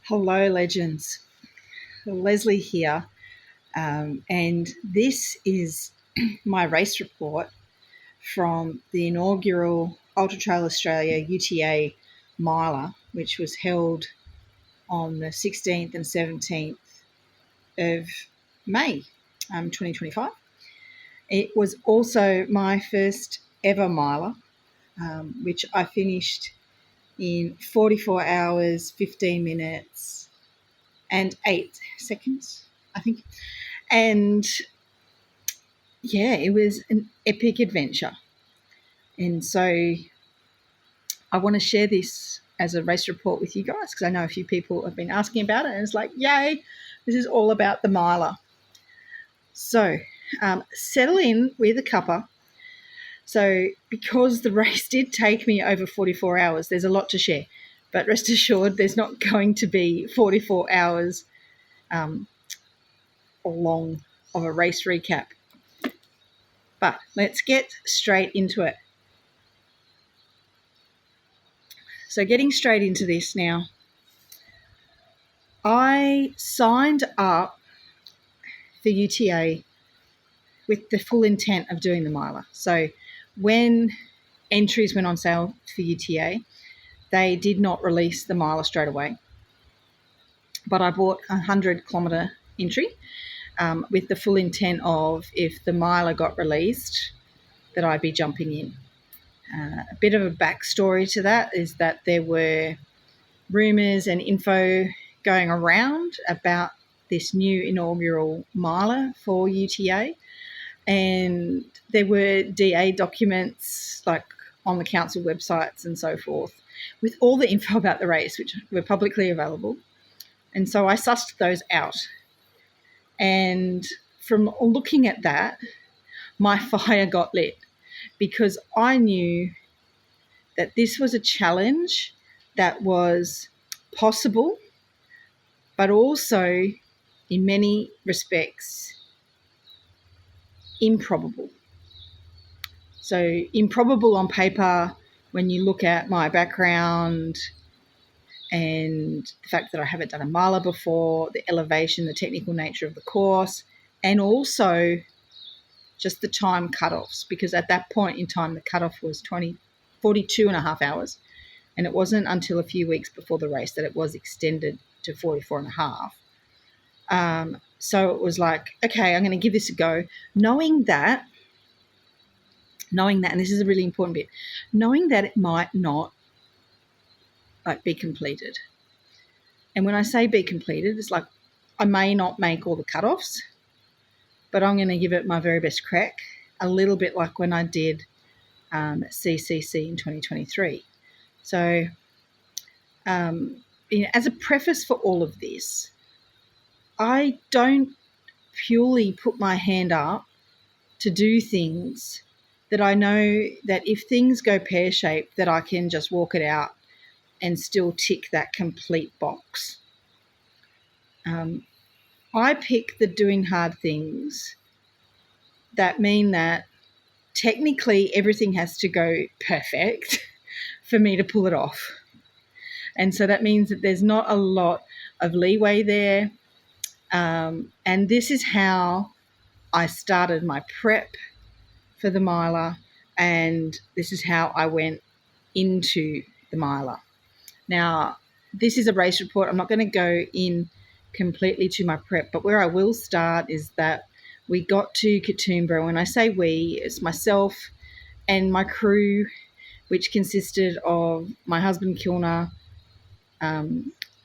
Hello, legends. Leslie here, and this is my race report from the inaugural Ultra Trail Australia UTA Miler, which was held on the 16th and 17th of May 2025. It was also my first ever miler, which I finished in 44 hours, 15 minutes, and 8 seconds, I think. And yeah, it was an epic adventure. And so I want to share this as a race report with you guys because I know a few people have been asking about it. And it's like, yay, this is all about the miler. So settle in with a cuppa. So because the race did take me over 44 hours, there's a lot to share. But rest assured, there's not going to be 44 hours long of a race recap. But let's get straight into it. So getting straight into this now, I signed up for UTA with the full intent of doing the miler. So when entries went on sale for UTA, they did not release the miler straight away. But I bought a 100-kilometre entry with the full intent of, if the miler got released, that I'd be jumping in. A bit of a backstory to that is that there were rumours and info going around about this new inaugural miler for UTA, and there were DA documents like on the council websites and so forth with all the info about the race, which were publicly available. And so I sussed those out, and from looking at that, my fire got lit because I knew that this was a challenge that was possible, but also in many respects improbable. So improbable on paper when you look at my background and the fact that I haven't done a miler before, the elevation, the technical nature of the course, and also just the time cutoffs, because at that point in time the cutoff was 42 and a half hours, and it wasn't until a few weeks before the race that it was extended to 44 and a half. So it was like, okay, I'm going to give this a go, knowing that, and this is a really important bit, knowing that it might not be completed. And when I say be completed, it's like I may not make all the cutoffs, but I'm going to give it my very best crack, a little bit like when I did CCC in 2023. So as a preface for all of this, I don't purely put my hand up to do things that I know that if things go pear-shaped, that I can just walk it out and still tick that complete box. I pick the doing hard things that mean that technically everything has to go perfect for me to pull it off. And so that means that there's not a lot of leeway there. And this is how I started my prep for the miler, and this is how I went into the miler. Now, this is a race report. I'm not going to go in completely to my prep, but where I will start is that we got to Katoomba. When I say we, it's myself and my crew, which consisted of my husband Kilner,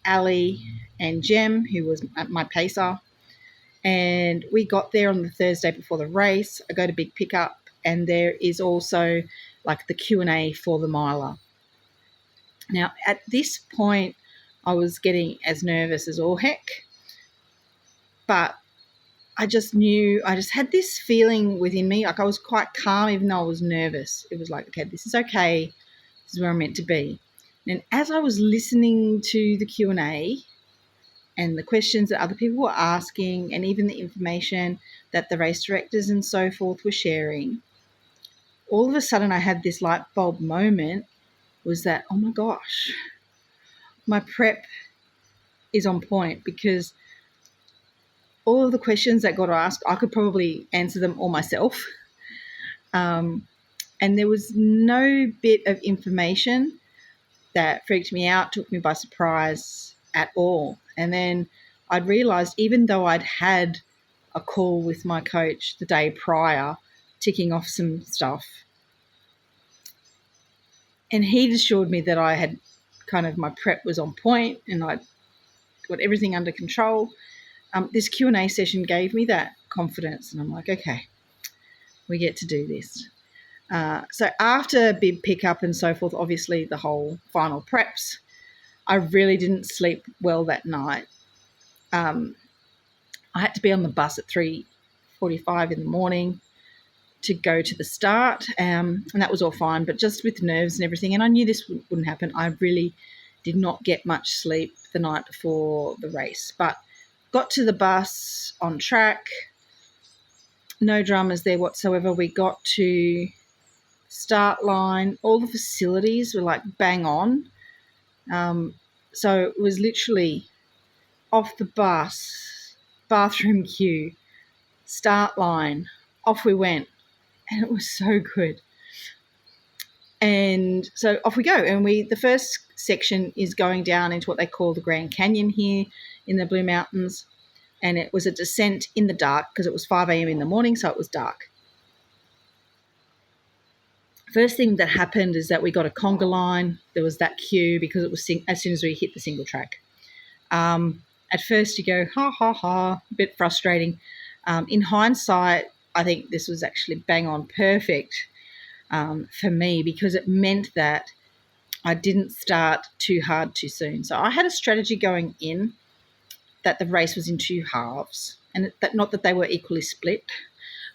Ali and Jem, who was my pacer. And we got there on the Thursday before the race. I go to Big Pickup, and there is also like the Q&A for the miler. Now, at this point, I was getting as nervous as all heck, but I just had this feeling within me, like I was quite calm even though I was nervous. It was like, okay, this is okay. This is where I'm meant to be. And as I was listening to the Q&A and the questions that other people were asking, and even the information that the race directors and so forth were sharing, all of a sudden I had this light bulb moment, was that, oh my gosh, my prep is on point because all of the questions that got asked, I could probably answer them all myself. And there was no bit of information that freaked me out, took me by surprise at all. And then I'd realised, even though I'd had a call with my coach the day prior, ticking off some stuff, and he'd assured me that I had kind of, my prep was on point and I'd got everything under control. This Q&A session gave me that confidence, and I'm like, okay, we get to do this. So after bib pickup and so forth, obviously the whole final preps, I really didn't sleep well that night. I had to be on the bus at 3:45 in the morning to go to the start, and that was all fine, but just with nerves and everything, and I knew this wouldn't happen, I really did not get much sleep the night before the race. But got to the bus on track, no dramas there whatsoever. We got to start line, all the facilities were like bang on. So it was literally off the bus, bathroom queue, start line, off we went, and it was so good. And so off we go, and the first section is going down into what they call the Grand Canyon here in the Blue Mountains, and it was a descent in the dark because it was 5 a.m. in the morning, so it was dark. First thing that happened is that we got a conga line. There was that queue because it was as soon as we hit the single track. At first you go, ha, ha, ha, a bit frustrating. In hindsight, I think this was actually bang on perfect for me because it meant that I didn't start too hard too soon. So I had a strategy going in that the race was in two halves, and that not that they were equally split,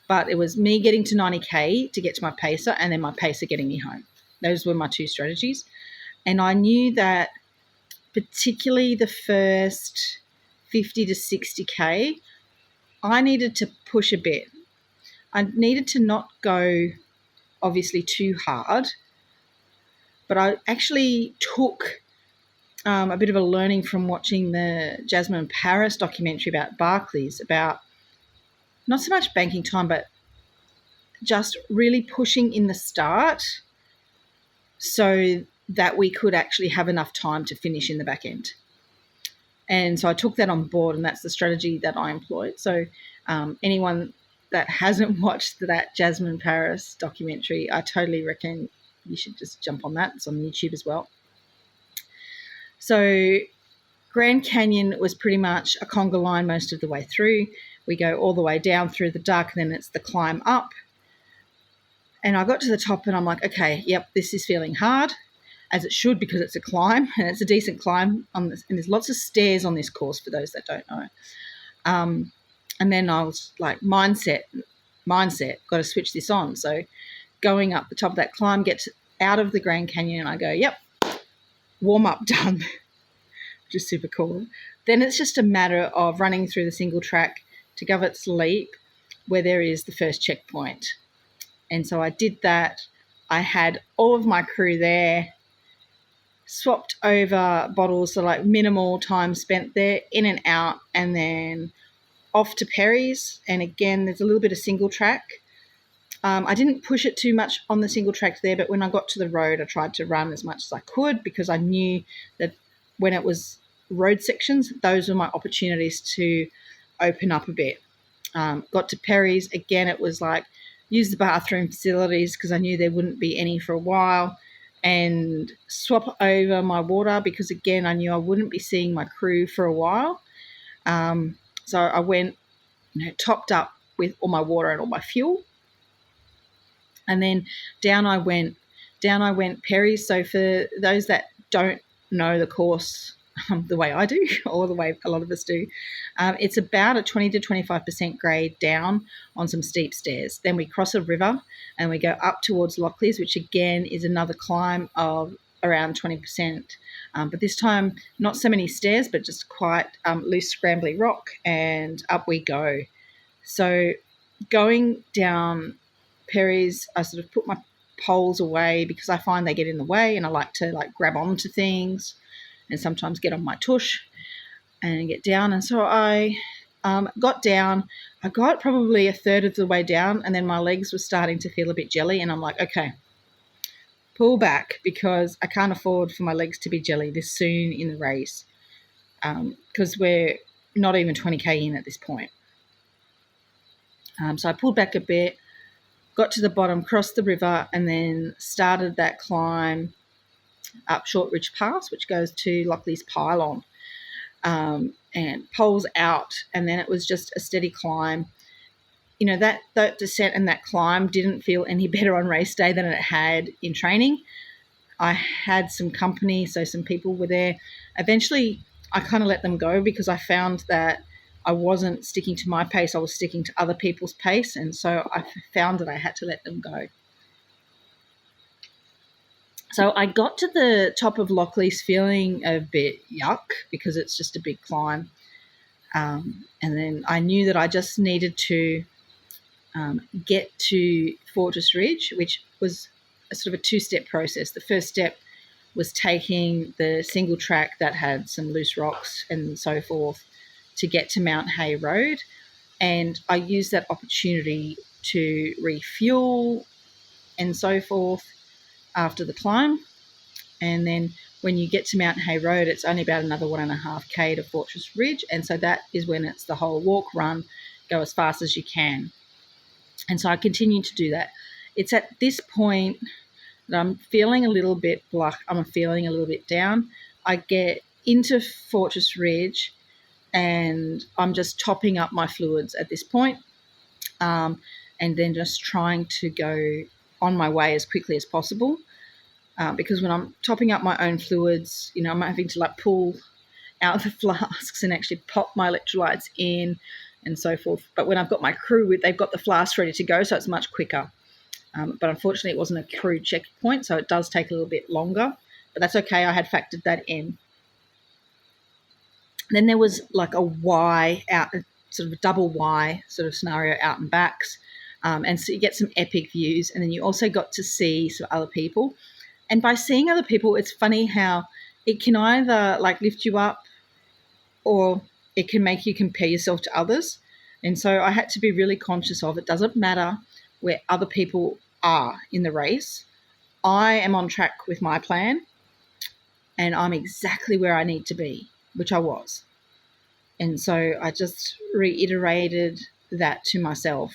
but it was me getting to 90K to get to my pacer and then my pacer getting me home. Those were my two strategies. And I knew that particularly the first 50 to 60K, I needed to push a bit. I needed to not go obviously too hard, but I actually took a bit of a learning from watching the Jasmine Paris documentary about Barclays, about not so much banking time, but just really pushing in the start so that we could actually have enough time to finish in the back end. And so I took that on board, and that's the strategy that I employed. So anyone that hasn't watched that Jasmine Paris documentary, I totally reckon you should just jump on that. It's on YouTube as well. So Grand Canyon was pretty much a conga line most of the way through. We go all the way down through the dark, and then it's the climb up. And I got to the top and I'm like, okay, yep, this is feeling hard, as it should, because it's a climb, and it's a decent climb on this, and there's lots of stairs on this course for those that don't know. And then I was like, mindset, got to switch this on. So going up the top of that climb, get out of the Grand Canyon, and I go, yep, warm up done, which is super cool. Then it's just a matter of running through the single track to Govetts Leap, where there is the first checkpoint. And so I did that. I had all of my crew there, swapped over bottles, so like minimal time spent there, in and out, and then off to Perry's. And again, there's a little bit of single track. I didn't push it too much on the single track there, but when I got to the road, I tried to run as much as I could because I knew that when it was road sections, those were my opportunities to open up a bit. Got to Perry's. Again, it was like, use the bathroom facilities because I knew there wouldn't be any for a while, and swap over my water because, again, I knew I wouldn't be seeing my crew for a while. So I went, topped up with all my water and all my fuel, and then down I went Perry's. So for those that don't know the course the way I do, or the way a lot of us do, it's about a 20 to 25% grade down on some steep stairs. Then we cross a river and we go up towards Lockleys, which again is another climb of around 20%. But this time, not so many stairs, but just quite loose, scrambly rock, and up we go. So going down Perry's, I sort of put my poles away because I find they get in the way, and I like to grab onto things and sometimes get on my tush. and get down. And so I got down. I got probably a third of the way down, and then my legs were starting to feel a bit jelly. And I'm like, okay, pull back, because I can't afford for my legs to be jelly this soon in the race, because we're not even 20k in at this point. So I pulled back a bit, got to the bottom, crossed the river, and then started that climb up Short Ridge Pass, which goes to Lockley's Pylon, and poles out. And then it was just a steady climb. You know, that descent and that climb didn't feel any better on race day than it had in training. I had some company, so some people were there. Eventually, I kind of let them go because I found that I wasn't sticking to my pace. I was sticking to other people's pace, and so I found that I had to let them go. So I got to the top of Lockley's feeling a bit yuck because it's just a big climb. And then I knew that I just needed to get to Fortress Ridge, which was a sort of a two-step process. The first step was taking the single track that had some loose rocks and so forth to get to Mount Hay Road. And I used that opportunity to refuel and so forth after the climb. And then when you get to Mount Hay Road, it's only about another 1.5k to Fortress Ridge. And so that is when it's the whole walk, run, go as fast as you can. And so I continue to do that. It's at this point that I'm feeling a little bit I'm feeling a little bit down. I get into Fortress Ridge and I'm just topping up my fluids at this point, and then just trying to go on my way as quickly as possible. Because when I'm topping up my own fluids, you know, I'm having to like pull out the flasks and actually pop my electrolytes in and so forth. But when I've got my crew, they've got the flasks ready to go, so it's much quicker. But unfortunately, it wasn't a crew checkpoint, so it does take a little bit longer. But that's okay. I had factored that in. Then there was like a Y out, sort of a double Y sort of scenario out and backs. And so you get some epic views. And then you also got to see some other people. And by seeing other people, it's funny how it can either like lift you up or it can make you compare yourself to others. And so I had to be really conscious of it doesn't matter where other people are in the race. I am on track with my plan and I'm exactly where I need to be, which I was. And so I just reiterated that to myself.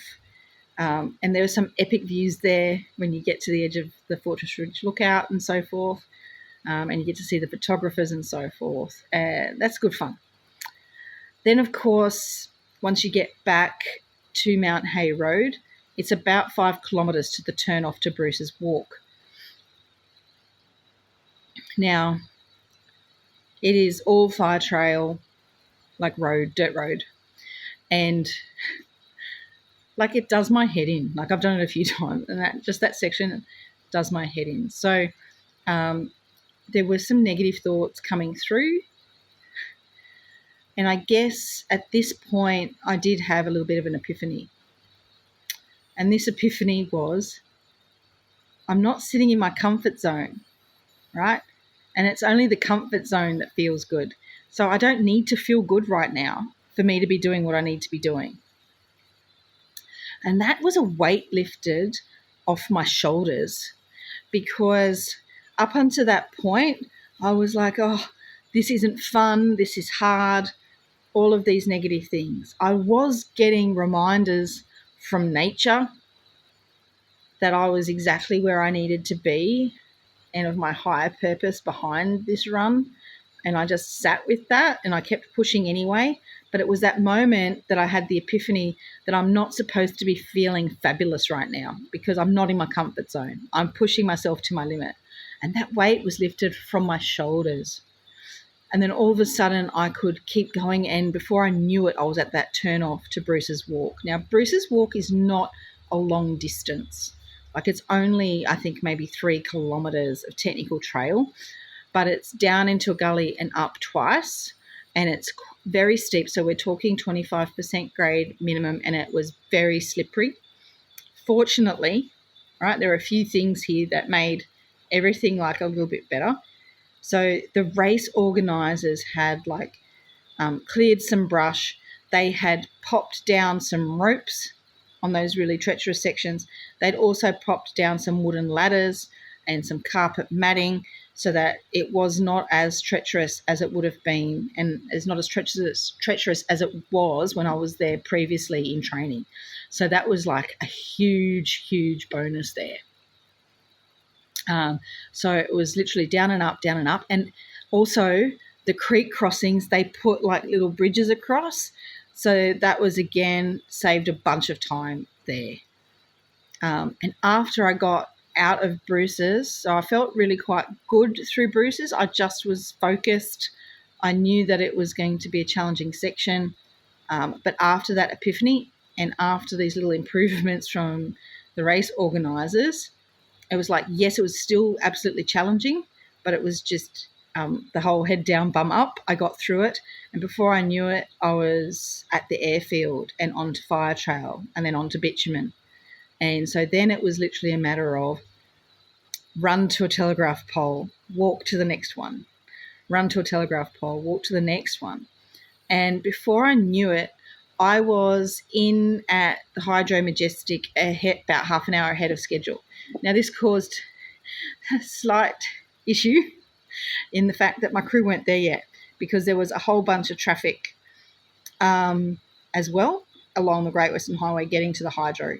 And there were some epic views there when you get to the edge of the Fortress Ridge Lookout and so forth, and you get to see the photographers and so forth. That's good fun. Then, of course, once you get back to Mount Hay Road, it's about 5 kilometres to the turn off to Bruce's Walk. Now, it is all fire trail, like road, dirt road, and like it does my head in. Like I've done it a few times, and that section does my head in. So there were some negative thoughts coming through, and I guess at this point I did have a little bit of an epiphany. And this epiphany was, I'm not sitting in my comfort zone, right? And it's only the comfort zone that feels good. So I don't need to feel good right now for me to be doing what I need to be doing. And that was a weight lifted off my shoulders, because up until that point, I was like, oh, this isn't fun, this is hard, all of these negative things. I was getting reminders from nature that I was exactly where I needed to be and of my higher purpose behind this run. And I just sat with that and I kept pushing anyway. But it was that moment that I had the epiphany that I'm not supposed to be feeling fabulous right now because I'm not in my comfort zone. I'm pushing myself to my limit. And that weight was lifted from my shoulders. And then all of a sudden I could keep going. And before I knew it, I was at that turn off to Bruce's Walk. Now, Bruce's Walk is not a long distance. Like it's only, I think, maybe 3 kilometres of technical trail, but it's down into a gully and up twice. And it's very steep. So we're talking 25% grade minimum, and it was very slippery. Fortunately, right, there are a few things here that made everything like a little bit better. So the race organisers had like cleared some brush. They had popped down some ropes on those really treacherous sections. They'd also popped down some wooden ladders and some carpet matting so that it was not as treacherous as it would have been, and is not as treacherous as it was when I was there previously in training. So that was like a huge, huge bonus there. So it was literally down and up, down and up. And also the creek crossings, they put like little bridges across. So that was, again, saved a bunch of time there. And after I got out of Bruce's, so I felt really quite good through Bruce's. I just was focused. I knew that it was going to be a challenging section. But after that epiphany and after these little improvements from the race organisers, it was like, yes, it was still absolutely challenging, but it was just the whole head down, bum up. I got through it. And before I knew it, I was at the airfield and onto fire trail and then onto bitumen. And so then it was literally a matter of run to a telegraph pole, walk to the next one, run to a telegraph pole, walk to the next one. And before I knew it, I was in at the Hydro Majestic about half an hour ahead of schedule. Now, this caused a slight issue in the fact that my crew weren't there yet, because there was a whole bunch of traffic as well along the Great Western Highway getting to the Hydro.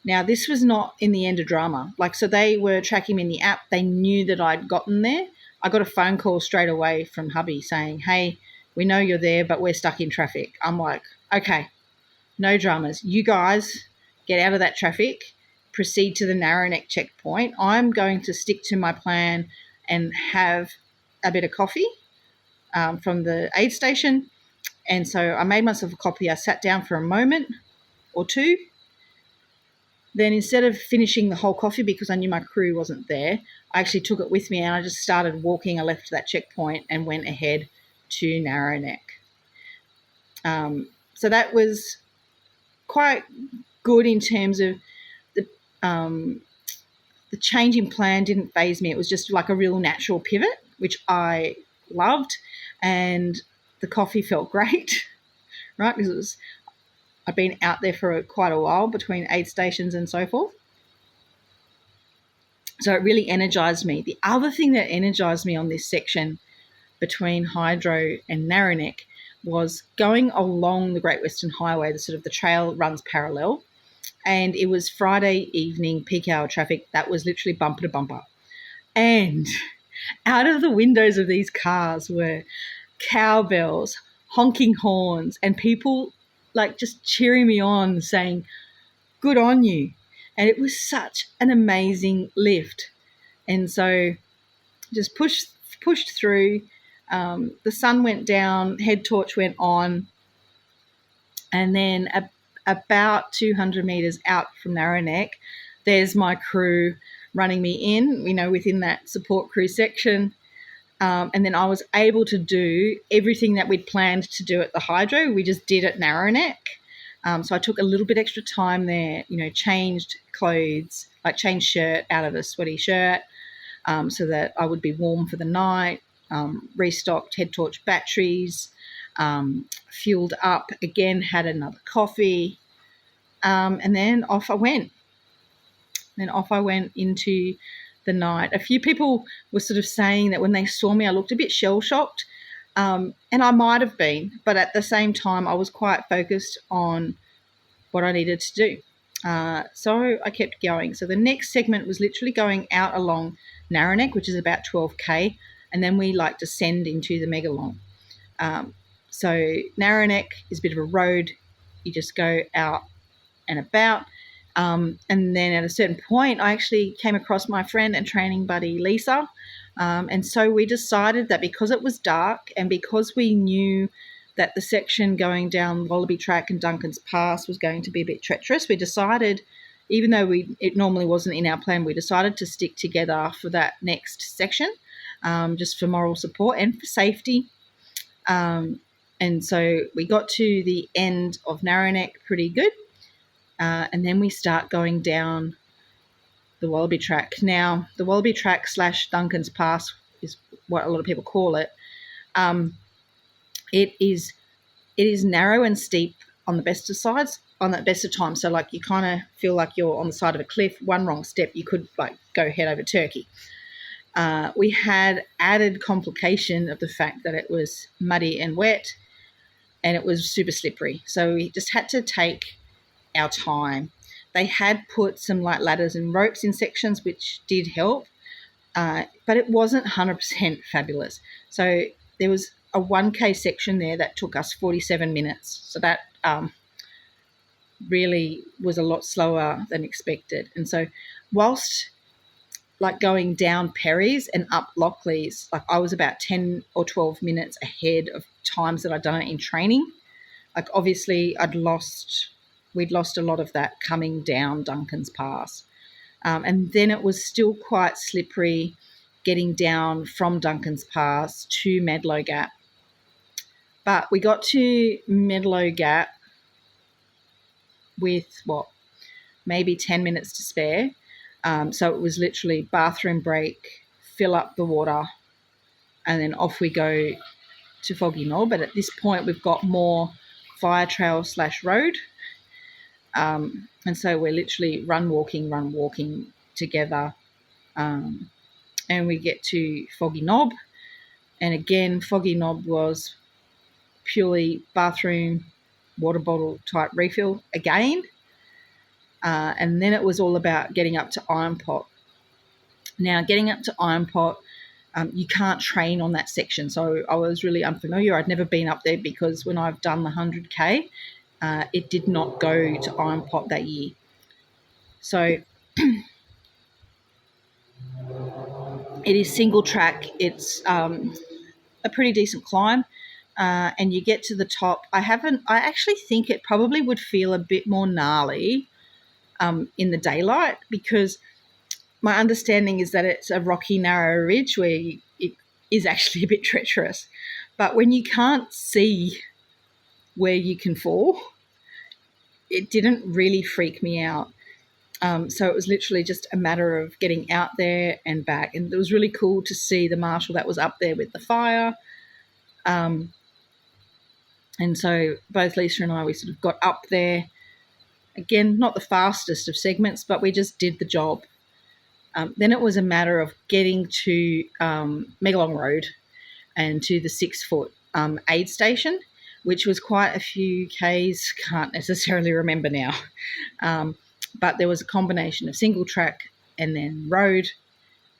Now, this was not in the end a drama. So they were tracking me in the app. They knew that I'd gotten there. I got a phone call straight away from hubby saying, hey, we know you're there, but we're stuck in traffic. I'm like, okay, no dramas. You guys get out of that traffic, proceed to the Narrowneck checkpoint. I'm going to stick to my plan and have a bit of coffee from the aid station. And so I made myself a coffee. I sat down for a moment or two. Then instead of finishing the whole coffee because I knew my crew wasn't there, I actually took it with me and I just started walking. I left that checkpoint and went ahead to Narrowneck. So that was quite good in terms of the change in plan didn't faze me. It was just like a real natural pivot, which I loved, and the coffee felt great, right? Because I've been out there for quite a while between aid stations and so forth. So it really energized me. The other thing that energized me on this section between Hydro and Narrowneck was going along the Great Western Highway. The trail runs parallel, and it was Friday evening peak hour traffic. That was literally bumper to bumper. And out of the windows of these cars were cowbells, honking horns, and people just cheering me on, saying, good on you. And it was such an amazing lift. And so just pushed through. The sun went down, head torch went on, and then about 200 metres out from Narrowneck, there's my crew running me in, within that support crew section. And then I was able to do everything that we'd planned to do at the Hydro. We just did at Narrowneck. So I took a little bit extra time there, changed clothes, changed shirt out of a sweaty shirt so that I would be warm for the night, restocked head torch batteries, fueled up, again, had another coffee, and then off I went. Into the night. A few people were sort of saying that when they saw me, I looked a bit shell-shocked, and I might have been, but at the same time, I was quite focused on what I needed to do. So I kept going. So the next segment was literally going out along Narrowneck, which is about 12K, and then we descend into the Megalong. So Narrowneck is a bit of a road. You just go out and about. And then at a certain point, I actually came across my friend and training buddy, Lisa. And so we decided that because it was dark and because we knew that the section going down Wallaby Track and Duncan's Pass was going to be a bit treacherous, we decided, even though it normally wasn't in our plan, we decided to stick together for that next section, just for moral support and for safety. And so we got to the end of Narrowneck pretty good. And then we start going down the Wallaby Track. Now, the Wallaby Track / Duncan's Pass is what a lot of people call it. it is narrow and steep on the best of sides, on the best of times. So like you kind of feel like you're on the side of a cliff. One wrong step, you could like go head over turkey. We had added complication of the fact that it was muddy and wet, and it was super slippery. So we just had to take our time. They had put some like ladders and ropes in sections, which did help, but it wasn't 100% fabulous. So there was a 1K section there that took us 47 minutes. So that really was a lot slower than expected. And so whilst like going down Perry's and up Lockleys, like I was about 10 or 12 minutes ahead of times that I'd done it in training. Like obviously we'd lost a lot of that coming down Duncan's Pass. And then it was still quite slippery getting down from Duncan's Pass to Medlow Gap. But we got to Medlow Gap with, maybe 10 minutes to spare. So it was literally bathroom break, fill up the water, and then off we go to Foggy Knob. But at this point, we've got more fire trail / road. And so we're literally run walking together. And we get to Foggy Knob. And again, Foggy Knob was purely bathroom, water bottle type refill again. And then it was all about getting up to Iron Pot. Now, getting up to Iron Pot, you can't train on that section. So I was really unfamiliar. I'd never been up there because when I've done the 100K, it did not go to Iron Pot that year. So it is single track. It's a pretty decent climb. And you get to the top. I actually think it probably would feel a bit more gnarly in the daylight, because my understanding is that it's a rocky, narrow ridge where it is actually a bit treacherous. But when you can't see where you can fall, it didn't really freak me out. So it was literally just a matter of getting out there and back. And it was really cool to see the marshal that was up there with the fire. And so both Lisa and I, we sort of got up there. Again, not the fastest of segments, but we just did the job. Then it was a matter of getting to Megalong Road and to the 6-foot aid station, which was quite a few Ks, can't necessarily remember now. But there was a combination of single track and then road,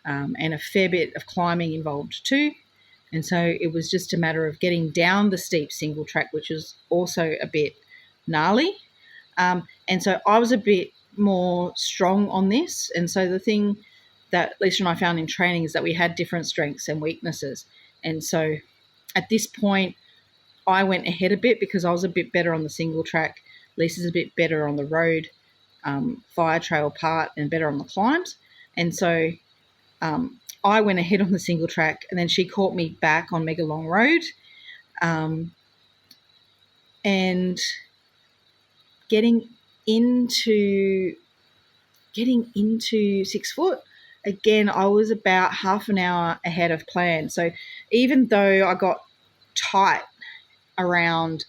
and a fair bit of climbing involved too. And so it was just a matter of getting down the steep single track, which was also a bit gnarly. And so I was a bit more strong on this. And so the thing that Lisa and I found in training is that we had different strengths and weaknesses. And so at this point, I went ahead a bit because I was a bit better on the single track. Lisa's a bit better on the road, fire trail part, and better on the climbs. And so I went ahead on the single track, and then she caught me back on Megalong Road. And getting into 6 foot, again, I was about half an hour ahead of plan. So even though I got tight around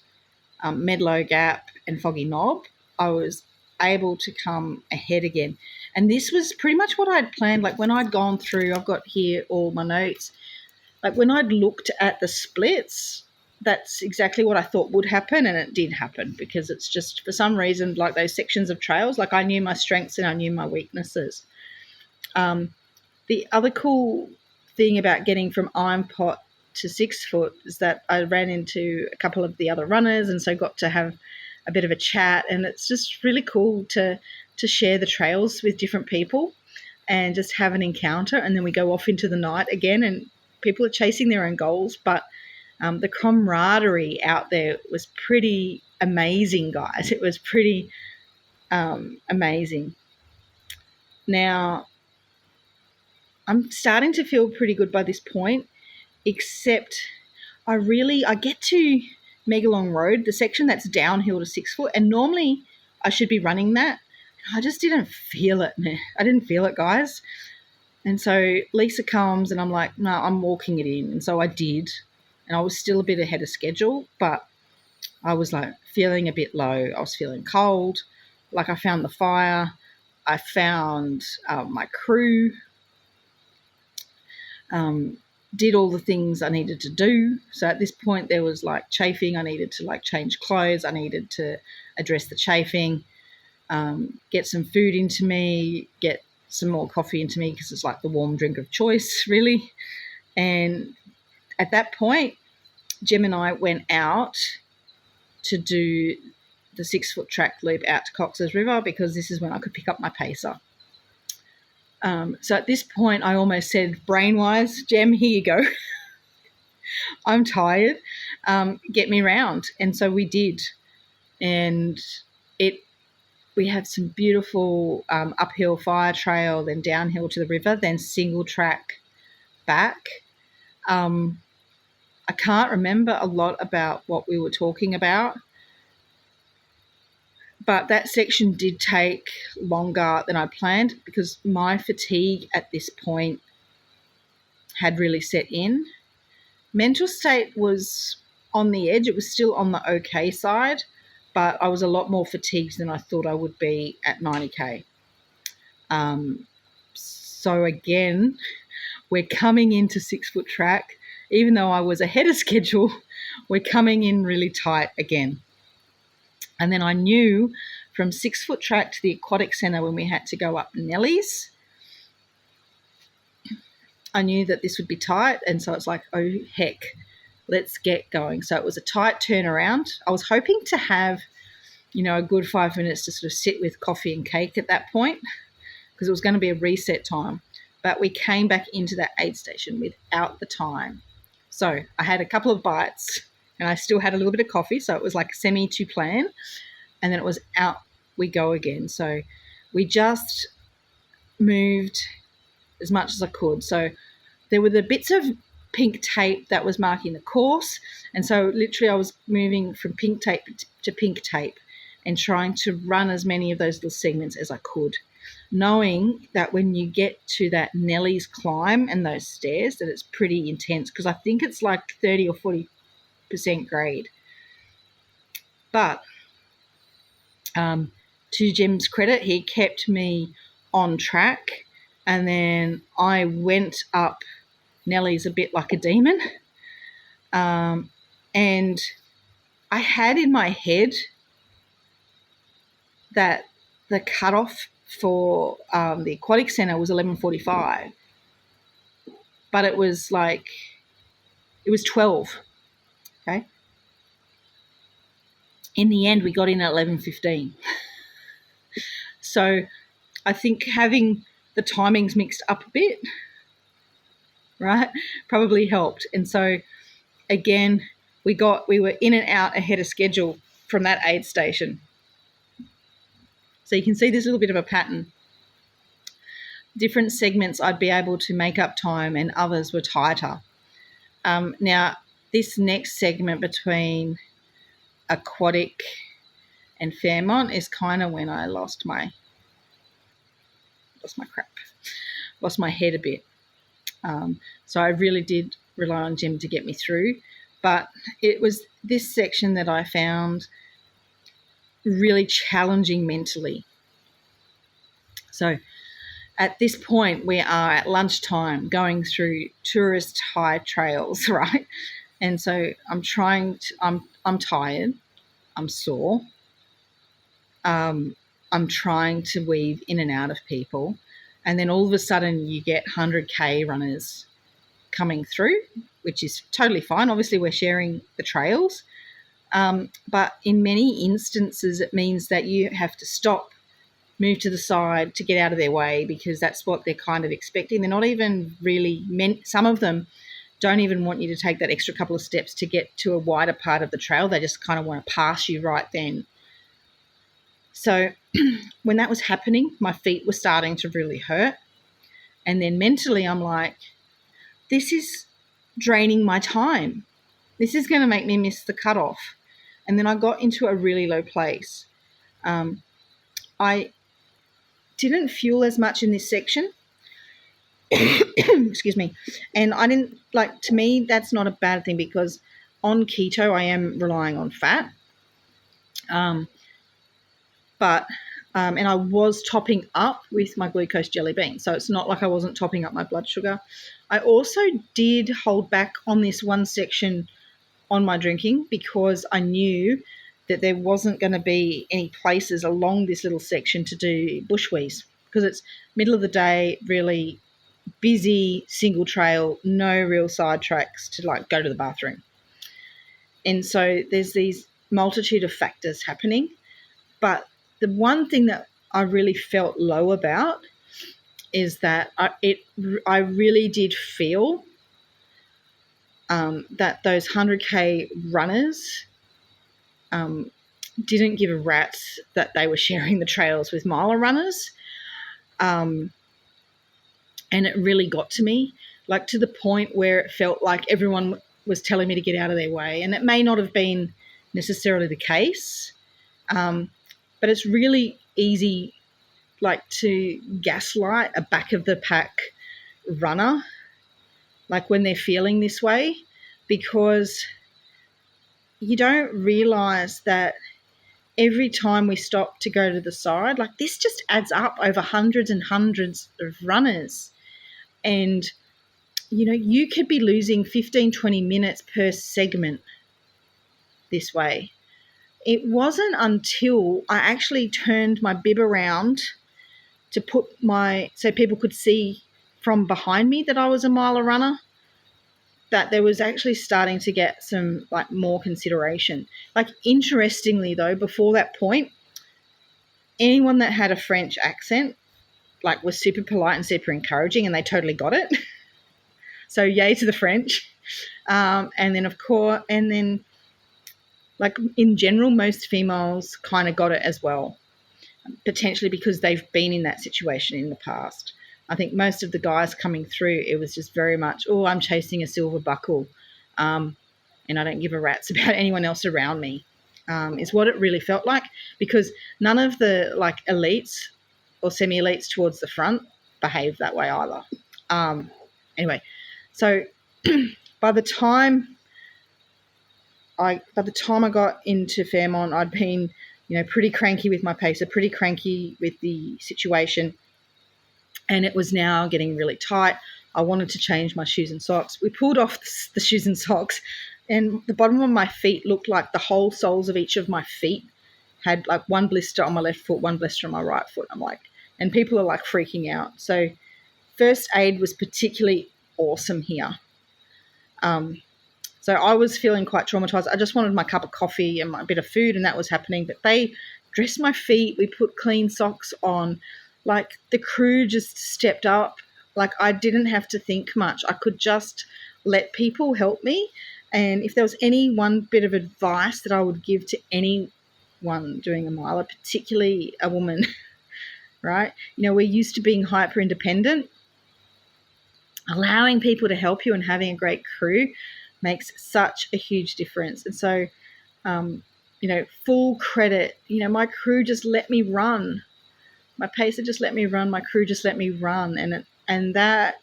Medlow Gap and Foggy Knob, I was able to come ahead again. And this was pretty much what I'd planned. Like when I'd gone through, I've got here all my notes, like when I'd looked at the splits, that's exactly what I thought would happen, and it did happen, because it's just for some reason, like those sections of trails, like I knew my strengths and I knew my weaknesses. The other cool thing about getting from Iron Pot to 6 foot is that I ran into a couple of the other runners, and so got to have a bit of a chat, and it's just really cool to share the trails with different people and just have an encounter. And then we go off into the night again, and people are chasing their own goals, but the camaraderie out there was pretty amazing, guys. It was pretty amazing. Now, I'm starting to feel pretty good by this point, except I get to Megalong Road, the section that's downhill to 6 foot, and normally I should be running that. I just didn't feel it, man. I didn't feel it, guys. And so Lisa comes and I'm like, no, I'm walking it in. And so I did. and I was still a bit ahead of schedule, but I was like feeling a bit low. I was feeling cold. Like, I found the fire. I found my crew. Did all the things I needed to do. So at this point there was like chafing. I needed to like change clothes. I needed to address the chafing, get some food into me, get some more coffee into me, because it's like the warm drink of choice, really. And at that point, Jem and I went out to do the 6-foot track loop out to Cox's River, because this is when I could pick up my pacer. So at this point, I almost said, brain-wise, Jem, here you go. I'm tired. Get me round. And so we did. And we had some beautiful uphill fire trail, then downhill to the river, then single track back. I can't remember a lot about what we were talking about, but that section did take longer than I planned, because my fatigue at this point had really set in. Mental state was on the edge. It was still on the okay side, but I was a lot more fatigued than I thought I would be at 90K. So again, we're coming into 6-foot track. Even though I was ahead of schedule, we're coming in really tight again. And then I knew from 6-foot track to the aquatic centre, when we had to go up Nellies, I knew that this would be tight. And so it's like, oh, heck, let's get going. So it was a tight turnaround. I was hoping to have, a good 5 minutes to sort of sit with coffee and cake at that point, because it was going to be a reset time. But we came back into that aid station without the time. So I had a couple of bites and I still had a little bit of coffee. So it was like semi to plan. And then it was out we go again. So we just moved as much as I could. So there were the bits of pink tape that was marking the course. And so literally I was moving from pink tape to pink tape and trying to run as many of those little segments as I could, knowing that when you get to that Nelly's climb and those stairs, that it's pretty intense, because I think it's like 30 or 40% grade. But to Jim's credit, he kept me on track, and then I went up Nelly's a bit like a demon. And I had in my head that the cutoff for the aquatic centre was 11:45, but it was 12. Okay. In the end, we got in at 11:15. So I think having the timings mixed up a bit, right, probably helped. And so again, we were in and out ahead of schedule from that aid station. So you can see there's a little bit of a pattern. Different segments I'd be able to make up time, and others were tighter. Now, this next segment between aquatic and Fairmont is kind of when I lost my head a bit. So I really did rely on Jim to get me through. But it was this section that I found really challenging mentally. So at this point, we are at lunchtime going through tourist high trails, right? And so I'm tired, I'm sore, I'm trying to weave in and out of people. And then all of a sudden you get 100K runners coming through, which is totally fine. Obviously, we're sharing the trails. But in many instances, it means that you have to stop, move to the side to get out of their way, because that's what they're kind of expecting. They're not even really meant, some of them don't even want you to take that extra couple of steps to get to a wider part of the trail. They just kind of want to pass you right then. So when that was happening, my feet were starting to really hurt. And then mentally, I'm like, this is draining my time. This is going to make me miss the cutoff. And then I got into a really low place. I didn't fuel as much in this section. Excuse me. And I didn't like, to me, that's not a bad thing because on keto, I am relying on fat. But and I was topping up with my glucose jelly bean. So it's not like I wasn't topping up my blood sugar. I also did hold back on this one section on my drinking because I knew that there wasn't going to be any places along this little section to do bushwees because it's middle of the day, really busy single trail, no real side tracks to like go to the bathroom. And so there's these multitude of factors happening. But the one thing that I really felt low about is that I really did feel that those 100K runners didn't give a rat's that they were sharing the trails with miler runners. And it really got to me, like to the point where it felt like everyone was telling me to get out of their way. And it may not have been necessarily the case, but it's really easy like to gaslight a back of the pack runner, like when they're feeling this way, because you don't realize that every time we stop to go to the side, like this just adds up over hundreds and hundreds of runners. And, you know, you could be losing 15, 20 minutes per segment this way. It wasn't until I actually turned my bib around to put so people could see from behind me that I was a miler runner, that there was actually starting to get some like more consideration. Like interestingly though, before that point, anyone that had a French accent like was super polite and super encouraging, and they totally got it. So yay to the French. And then like in general, most females kind of got it as well, potentially because they've been in that situation in the past. I think most of the guys coming through, it was just very much, oh, I'm chasing a silver buckle, and I don't give a rat's about anyone else around me, is what it really felt like, because none of the like elites or semi-elites towards the front behaved that way either. Anyway, so by the time I got into Fairmont, I'd been, you know, pretty cranky with my pacer, pretty cranky with the situation, and it was now getting really tight. I wanted to change my shoes and socks. We pulled off the shoes and socks, and the bottom of my feet looked like the whole soles of each of my feet had like one blister on my left foot, one blister on my right foot. I'm like, and people are like freaking out. So first aid was particularly awesome here. So I was feeling quite traumatized. I just wanted my cup of coffee and my bit of food, and that was happening. But they dressed my feet. We put clean socks on. Like the crew just stepped up. Like I didn't have to think much. I could just let people help me. And if there was any one bit of advice that I would give to anyone doing a miler, particularly a woman, right? You know, we're used to being hyper independent. Allowing people to help you and having a great crew makes such a huge difference. And so, you know, full credit, you know, my crew just let me run. My pacer just let me run. My crew just let me run. And that,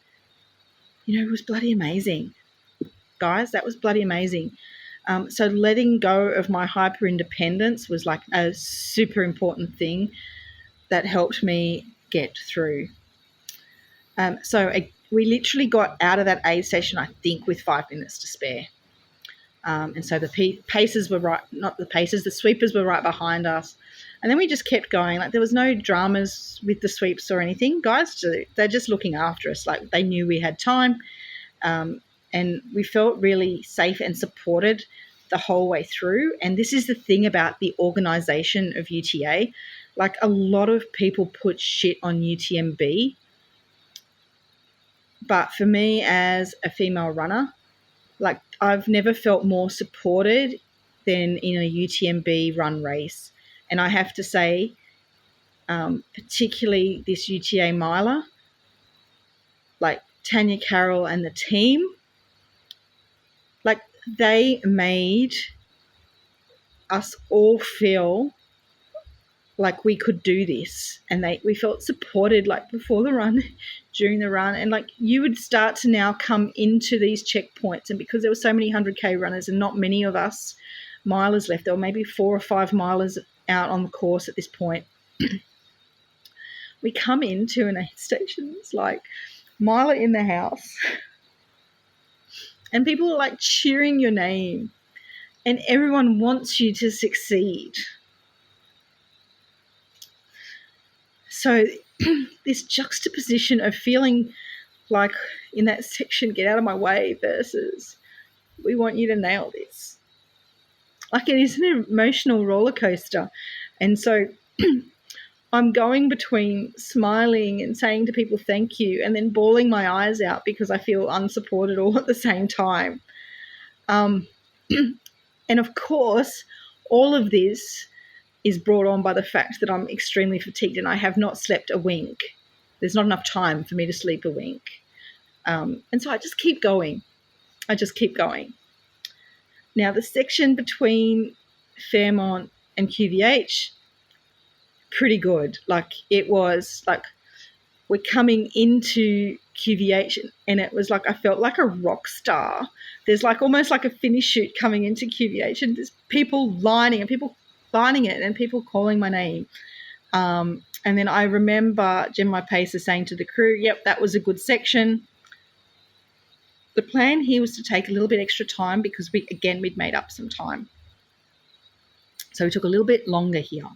you know, was bloody amazing. Guys, that was bloody amazing. So letting go of my hyper independence was like a super important thing that helped me get through. We literally got out of that aid station, I think, with 5 minutes to spare. And so the pacers were the sweepers were right behind us. And then we just kept going. Like there was no dramas with the sweeps or anything. Guys, they're just looking after us. Like they knew we had time. And we felt really safe and supported the whole way through. And this is the thing about the organisation of UTA. Like a lot of people put shit on UTMB. But for me as a female runner, like I've never felt more supported than in a UTMB run race. And I have to say, particularly this UTA Miler, like Tanya Carroll and the team, like they made us all feel like we could do this, and we felt supported. Like before the run, during the run, and like you would start to now come into these checkpoints, and because there were so many 100K runners and not many of us milers left, there were maybe 4 or 5 milers out on the course at this point. We come into an aid station, it's like miler in the house, and people are like cheering your name, and everyone wants you to succeed. So this juxtaposition of feeling like in that section, get out of my way, versus we want you to nail this. Like, it is an emotional roller coaster. And so I'm going between smiling and saying to people thank you, and then bawling my eyes out because I feel unsupported all at the same time. And of course, all of this is brought on by the fact that I'm extremely fatigued and I have not slept a wink. There's not enough time for me to sleep a wink. And so I just keep going. Now, the section between Fairmont and QVH, pretty good. Like, it was like we're coming into QVH, and it was like I felt like a rock star. There's like almost like a finish shoot coming into QVH, and there's people lining it and people calling my name. And then I remember Jen, my pacer, saying to the crew, yep, that was a good section. The plan here was to take a little bit extra time because we'd made up some time. So we took a little bit longer here.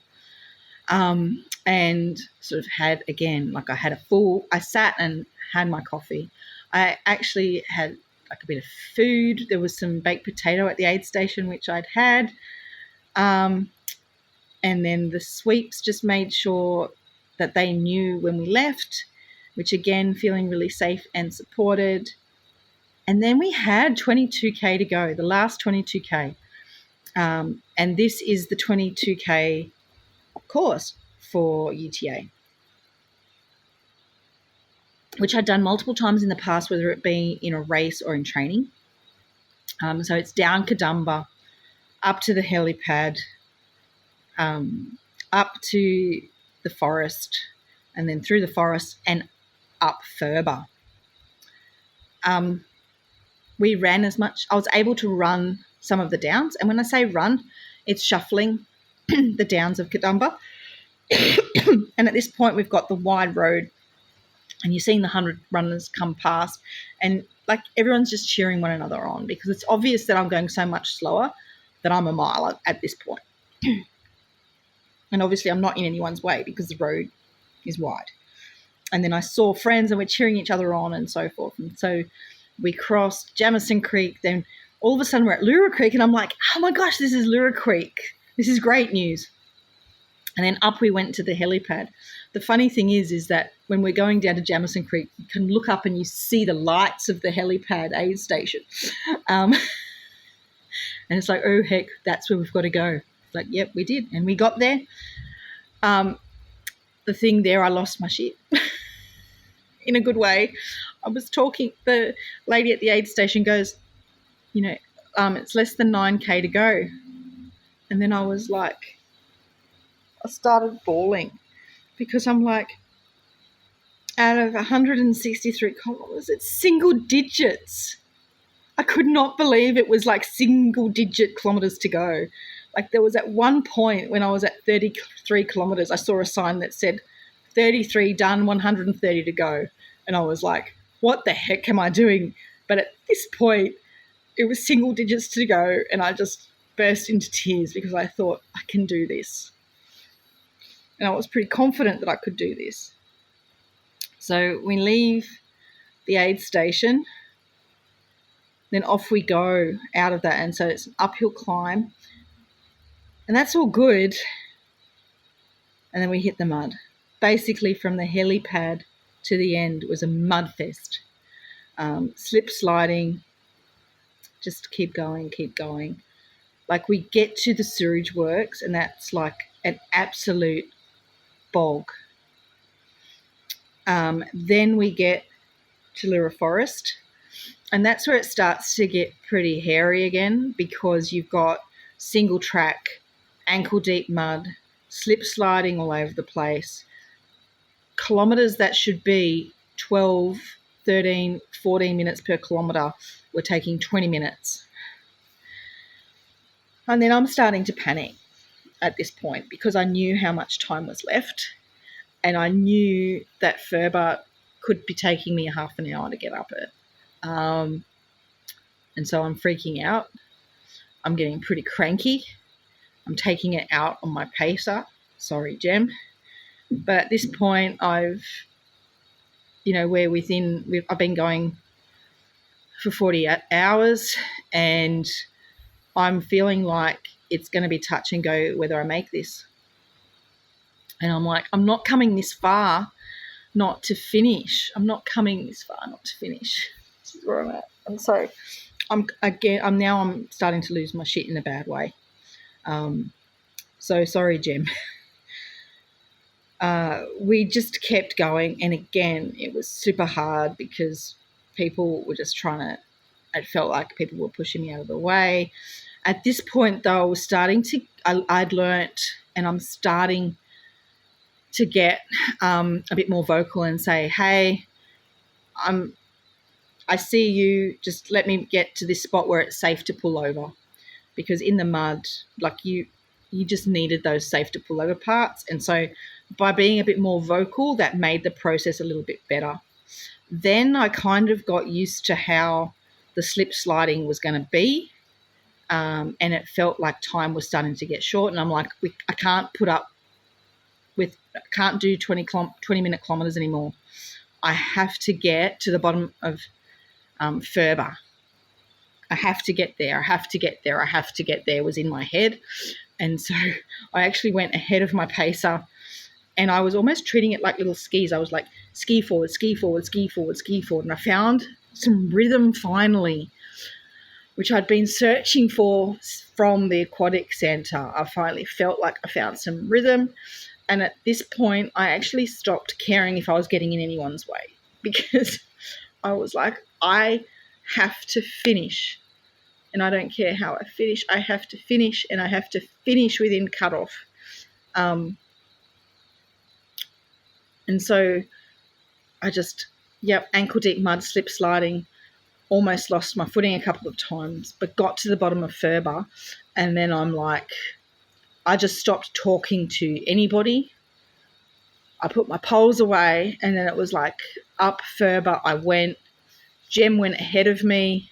And sort of had, again, like I sat and had my coffee. I actually had like a bit of food. There was some baked potato at the aid station, which I'd had. And then the sweeps just made sure that they knew when we left, which, again, feeling really safe and supported. And then we had 22K to go, the last 22K. And this is the 22K course for UTA, which I'd done multiple times in the past, whether it be in a race or in training. So it's down Kadumba, up to the helipad, up to the forest, and then through the forest and up Furber. We ran as much. I was able to run some of the downs. And when I say run, it's shuffling the downs of Kadumba. And at this point, we've got the wide road, and you're seeing the 100 runners come past, and like everyone's just cheering one another on because it's obvious that I'm going so much slower that I'm a miler at this point. And obviously I'm not in anyone's way because the road is wide. And then I saw friends and we're cheering each other on and so forth. And so we crossed Jamison Creek. Then all of a sudden we're at Lura Creek, and I'm like, oh my gosh, this is Lura Creek. This is great news. And then up we went to the helipad. The funny thing is that when we're going down to Jamison Creek, you can look up and you see the lights of the helipad aid station. And it's like, oh, heck, that's where we've got to go. It's like, yep, we did. And we got there. The thing there, I lost my shit in a good way. I was talking, the lady at the aid station goes, it's less than 9K to go. And then I was like, I started bawling because I'm like, out of 163 kilometers, it's single digits. I could not believe it was like single digit kilometers to go. Like, there was at one point when I was at 33 kilometers, I saw a sign that said 33 done, 130 to go. And I was like, what the heck am I doing? But at this point, it was single digits to go, and I just burst into tears because I thought, I can do this. And I was pretty confident that I could do this. So we leave the aid station, then off we go out of that. And so it's an uphill climb, and that's all good. And then we hit the mud. Basically, from the helipad to the end was a mud fest. Slip sliding, just keep going. Like, we get to the sewage works, and that's like an absolute bog. Then we get to Lura Forest, and that's where it starts to get pretty hairy again because you've got single track, ankle deep mud, slip sliding all over the place, kilometres that should be 12, 13, 14 minutes per kilometre were taking 20 minutes. And then I'm starting to panic at this point because I knew how much time was left, and I knew that Ferber could be taking me half an hour to get up it. And so I'm freaking out. I'm getting pretty cranky. I'm taking it out on my pacer. Sorry, Jem. But at this point, I've been going for 40 hours, and I'm feeling like it's going to be touch and go whether I make this. And I'm like, I'm not coming this far not to finish. I'm not coming this far not to finish. This is where I'm at. And so I'm starting to lose my shit in a bad way. So sorry, Jem. We just kept going, and again, it was super hard because people were just it felt like people were pushing me out of the way. At this point, though, I'd learnt, and I'm starting to get a bit more vocal and say, hey, I see you, just let me get to this spot where it's safe to pull over. Because in the mud, like you just needed those safe to pull over parts. And so by being a bit more vocal, that made the process a little bit better. Then I kind of got used to how the slip sliding was going to be. And it felt like time was starting to get short. And I'm like, I can't do 20-minute kilometres anymore. I have to get to the bottom of Ferber. I have to get there. I have to get there. I have to get there was in my head. And so I actually went ahead of my pacer, and I was almost treating it like little skis. I was like, ski forward, ski forward, ski forward, ski forward. And I found some rhythm finally, which I'd been searching for from the aquatic centre. I finally felt like I found some rhythm. And at this point, I actually stopped caring if I was getting in anyone's way, because I was like, I have to finish, and I don't care how I finish. I have to finish, and I have to finish within cutoff. And so I just, ankle deep mud, slip sliding, almost lost my footing a couple of times, but got to the bottom of Ferber, and then I'm like, I just stopped talking to anybody. I put my poles away, and then it was like up Ferber I went. Jem went ahead of me.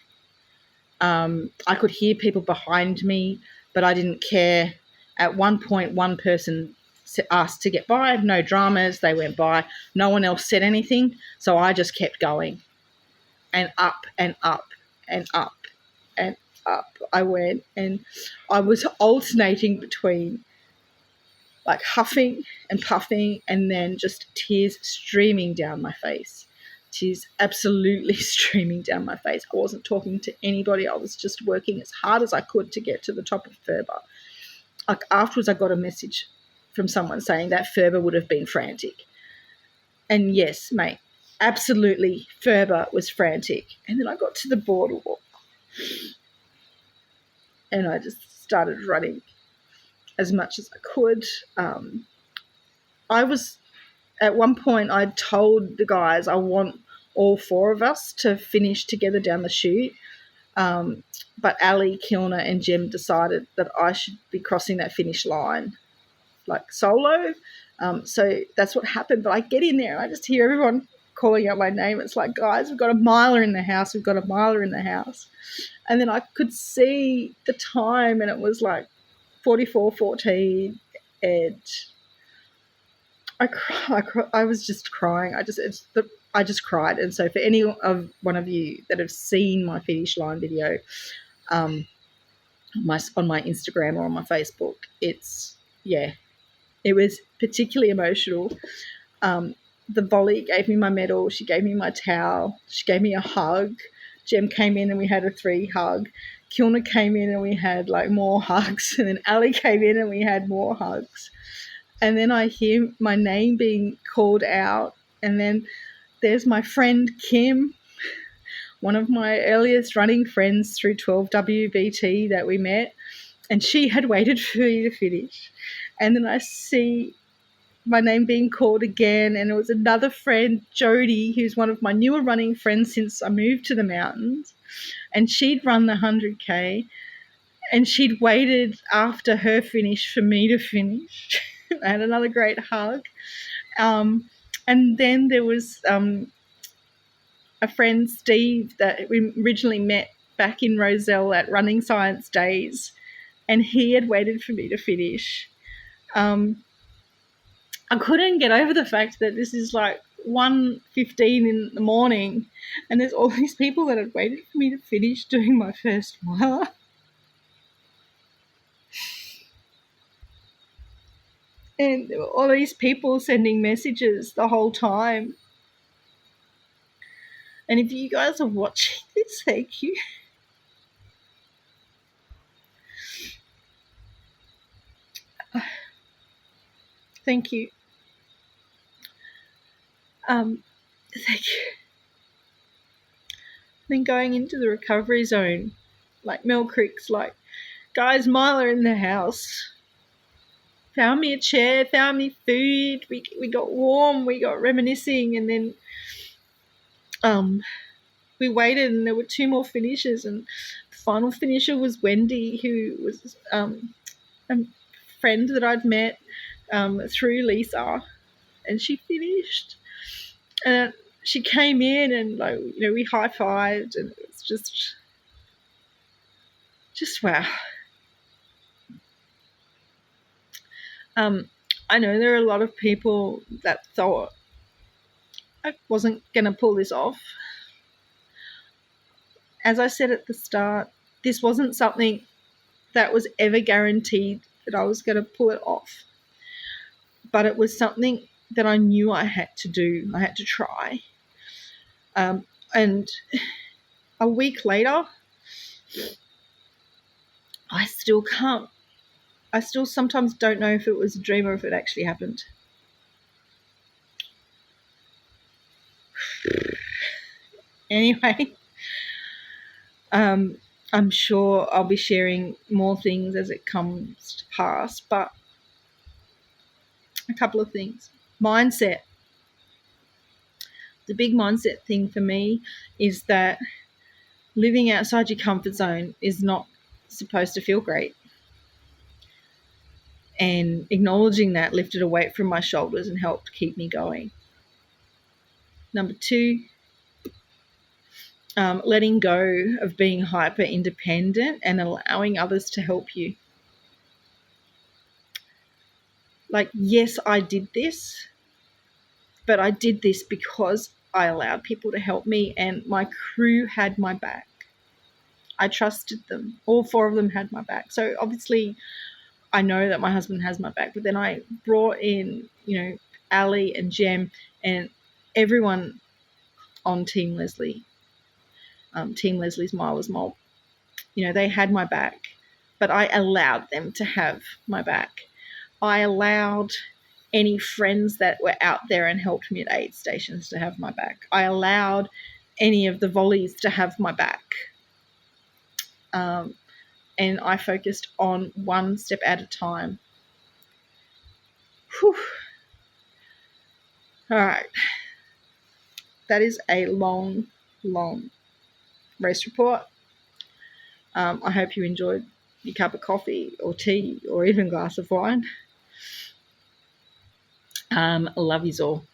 I could hear people behind me, but I didn't care. At one point, one person asked to get by. No dramas. They went by. No one else said anything. So I just kept going, and up and up and up and up I went. And I was alternating between like huffing and puffing, and then just tears streaming down my face. Tears absolutely streaming down my face. I wasn't talking to anybody. I was just working as hard as I could to get to the top of Ferber. Like afterwards, I got a message from someone saying that Ferber would have been frantic. And yes, mate, absolutely, Ferber was frantic. And then I got to the boardwalk, and I just started running as much as I could. At one point, I told the guys I want all four of us to finish together down the chute. But Ali, Kilner and Jem decided that I should be crossing that finish line like solo. So that's what happened. But I get in there and I just hear everyone calling out my name. It's like, guys, we've got a miler in the house. We've got a miler in the house. And then I could see the time, and it was like 44:14, and I was just crying. I just cried. And so for any of one of you that have seen my finish line video on my Instagram or on my Facebook, it was particularly emotional. The volley gave me my medal. She gave me my towel. She gave me a hug. Jem came in and we had a 3 hug. Kilner came in and we had like more hugs. And then Ali came in and we had more hugs. And then I hear my name being called out. And then there's my friend Kim, one of my earliest running friends through 12WBT that we met. And she had waited for me to finish. And then I see my name being called again, and it was another friend, Jodie, who's one of my newer running friends since I moved to the mountains, and she'd run the 100K, and she'd waited after her finish for me to finish. I had another great hug. And then there was a friend, Steve, that we originally met back in Roselle at Running Science Days, and he had waited for me to finish. I couldn't get over the fact that this is like 1:15 in the morning, and there's all these people that had waited for me to finish doing my first mile. And there were all these people sending messages the whole time. And if you guys are watching this, thank you. Thank you. Thank you. Then going into the recovery zone, like Mel Crick's like, guys, Miler in the house. Found me a chair, found me food. We got warm, we got reminiscing, and then we waited, and there were 2 more finishers, and the final finisher was Wendy, who was a friend that I'd met through Lisa, and she finished. And she came in, and we high-fived, and it was just wow. I know there are a lot of people that thought I wasn't going to pull this off. As I said at the start, this wasn't something that was ever guaranteed that I was going to pull it off. But it was something that I knew I had to do. I had to try. And a week later, I still sometimes don't know if it was a dream or if it actually happened. Anyway, I'm sure I'll be sharing more things as it comes to pass, but a couple of things. Mindset. The big mindset thing for me is that living outside your comfort zone is not supposed to feel great. And acknowledging that lifted a weight from my shoulders and helped keep me going. Number 2, letting go of being hyper independent and allowing others to help you. Like, yes, I did this, but I did this because I allowed people to help me, and my crew had my back. I trusted them. All 4 of them had my back. So obviously I know that my husband has my back, but then I brought in, Ali and Jem and everyone on Team Leslie. Team Leslie's Miler's Mob. They had my back, but I allowed them to have my back. I allowed any friends that were out there and helped me at aid stations to have my back. I allowed any of the volleys to have my back. And I focused on one step at a time. Whew. All right. That is a long, long race report. I hope you enjoyed your cup of coffee or tea or even glass of wine. Love yous all.